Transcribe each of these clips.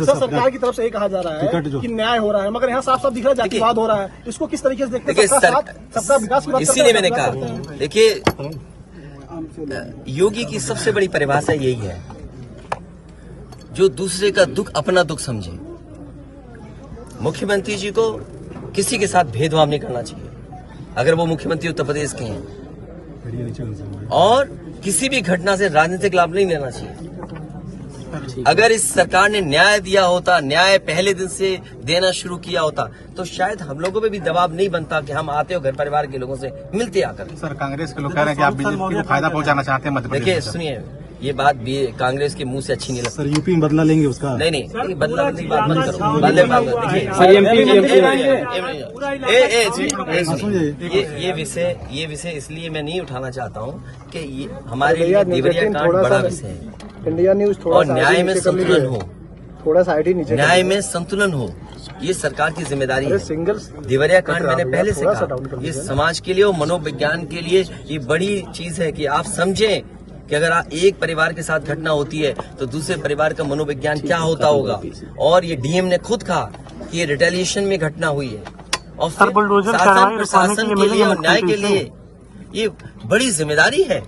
सरकार की तरफ से ये कहा जा रहा है कि न्याय हो रहा है, मगर यहाँ साफ साफ दिख रहा है जातिवाद हो रहा है। इसको किस तरीके से देखते हैं? सबका विकास की बात, इसीलिए मैंने कहा, देखिए योगी की सबसे बड़ी परिभाषा यही है, जो दूसरे का दुख अपना दुख समझे। मुख्यमंत्री जी को किसी के साथ भेदभाव नहीं करना चाहिए अगर वो मुख्यमंत्री उत्तर प्रदेश के हैं, और किसी भी घटना से राजनीतिक लाभ नहीं लेना चाहिए। अगर इस सरकार ने न्याय दिया होता, न्याय पहले दिन से देना शुरू किया होता, तो शायद हम लोगों पे भी दबाव नहीं बनता कि हम आते हो घर परिवार के लोगों से मिलते आकर। सर, कांग्रेस के लोग कह रहे हैं कि आप बीजेपी को फायदा पहुंचाना चाहते हैं मध्य प्रदेश। देखिए सुनिए, ये बात भी कांग्रेस के मुंह से अच्छी नहीं लगती। सर, यूपी में बदला लेंगे उसका? नहीं, बदला की बात मत करो। ये विषय इसलिए मैं नहीं उठाना चाहता हूँ कि ये हमारे लिए देवरिया कांड बड़ा विषय है। इंडिया न्यूज और न्याय में संतुलन हो, थोड़ा सा नीचे, न्याय में संतुलन हो, ये सरकार की जिम्मेदारी है। देवरिया कांड मैंने पहले से कहा, ये समाज के लिए और मनोविज्ञान के लिए ये बड़ी चीज है कि आप समझें कि अगर एक परिवार के साथ घटना होती है तो दूसरे परिवार का मनोविज्ञान क्या होता होगा। और ये डीएम ने खुद कहा कि ये रिटेलिएशन में घटना हुई है, और फिर शासन प्रशासन के लिए और न्याय के लिए ये बड़ी जिम्मेदारी है।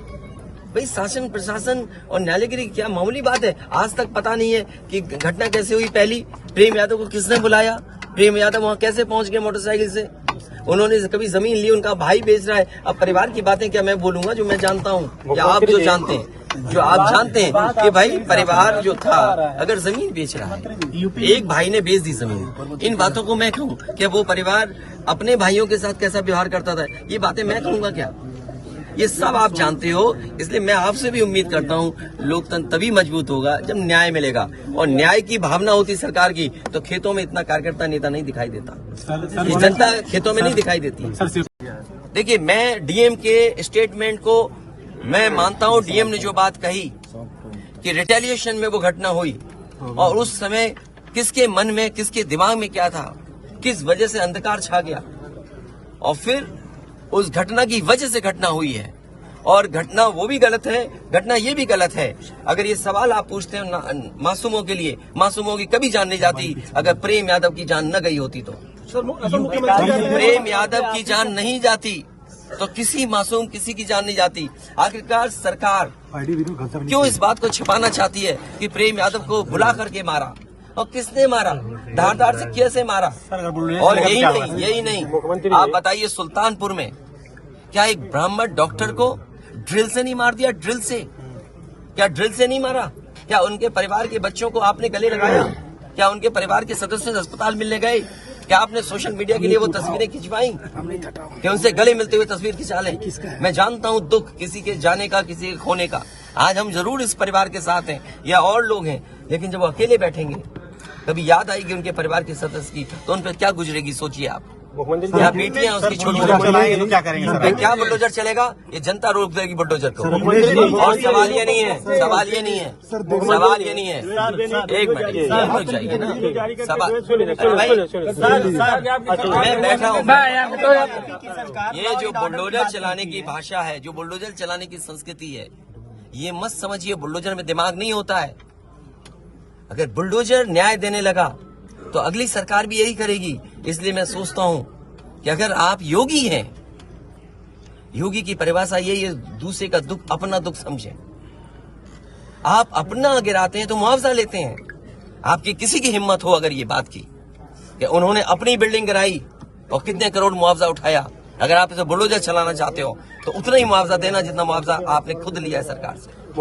भाई शासन प्रशासन और न्यायालय के लिए क्या मामूली बात है। आज तक पता नहीं है कि घटना कैसे हुई। पहली, प्रेम यादव को किसने बुलाया, प्रेम यादव वहां कैसे पहुंच गए मोटरसाइकिल से, उन्होंने कभी जमीन ली, उनका भाई बेच रहा है। अब परिवार की बातें क्या मैं बोलूंगा जो मैं जानता हूँ, या आप जो जानते हैं, जो आप जानते हैं कि भाई परिवार जो था अगर जमीन बेच रहा है, एक भाई ने बेच दी जमीन, इन बातों को मैं कहूँ कि वो परिवार अपने भाइयों के साथ कैसा व्यवहार करता था, ये बातें मैं कहूँगा क्या? ये सब आप जानते हो। इसलिए मैं आपसे भी उम्मीद करता हूँ लोकतंत्र तभी मजबूत होगा जब न्याय मिलेगा, और न्याय की भावना होती सरकार की, तो खेतों में इतना कार्यकर्ता नेता नहीं दिखाई देता, जनता खेतों में नहीं दिखाई देती। देखिए, मैं डीएम के स्टेटमेंट को मैं मानता हूँ। डीएम ने जो बात कही कि रिटेलिएशन में वो घटना हुई, और उस समय किसके मन में, किसके दिमाग में क्या था, किस वजह से अंधकार छा गया, और फिर उस घटना की वजह से घटना हुई है। और घटना वो भी गलत है, घटना ये भी गलत है। अगर ये सवाल आप पूछते हैं मासूमों के लिए, मासूमों की कभी जान नहीं जाती अगर प्रेम यादव की जान न गई होती तो। प्रेम यादव की जान नहीं जाती तो किसी मासूम किसी की जान नहीं जाती। आखिरकार सरकार क्यों इस बात को छिपाना चाहती है कि प्रेम यादव को बुला करके मारा, और किसने मारा, धारदार से कैसे मारा? और यही नहीं, आप बताइए सुल्तानपुर में क्या एक ब्राह्मण डॉक्टर को ड्रिल से नहीं मार दिया? ड्रिल से, क्या ड्रिल से नहीं मारा? क्या उनके परिवार के बच्चों को आपने गले लगाया? क्या उनके परिवार के सदस्य अस्पताल मिलने गए? क्या आपने सोशल मीडिया के लिए वो तस्वीरें खिंचवाई कि उनसे गले मिलते हुए तस्वीर खिंचा लें? मैं जानता हूँ दुख किसी के जाने का, किसी के खोने का। आज हम जरूर इस परिवार के साथ हैं या और लोग हैं, लेकिन जब वो अकेले बैठेंगे कभी याद आएगी उनके परिवार के सदस्य की, तो उन पर क्या गुजरेगी सोचिए आप। यहाँ बेटियां उसकी छोटी छोटी, क्या करेंगे? क्या बुलडोजर चलेगा? ये जनता रोक देगी बुलडोजर को। और सवाल ये नहीं है, सवाल ये नहीं है, सवाल ये नहीं है। एक मिनट रुक जाइए ना, सवाल मैं बैठा हूँ। ये जो बुलडोजर चलाने की भाषा है, जो बुलडोजर चलाने की संस्कृति है, ये मत समझिए बुलडोजर में दिमाग नहीं होता है। अगर बुलडोजर न्याय देने लगा तो अगली सरकार भी यही करेगी। इसलिए मैं सोचता हूं कि अगर आप योगी हैं, योगी की परिभाषा यही है, दूसरे का दुख अपना दुख समझें। आप अपना गिराते हैं तो मुआवजा लेते हैं। आपकी किसी की हिम्मत हो अगर ये बात की कि उन्होंने अपनी बिल्डिंग गिराई और कितने करोड़ मुआवजा उठाया, अगर आप इसे बुलडोजर चलाना चाहते हो तो उतना ही मुआवजा देना जितना मुआवजा आपने खुद लिया है सरकार से।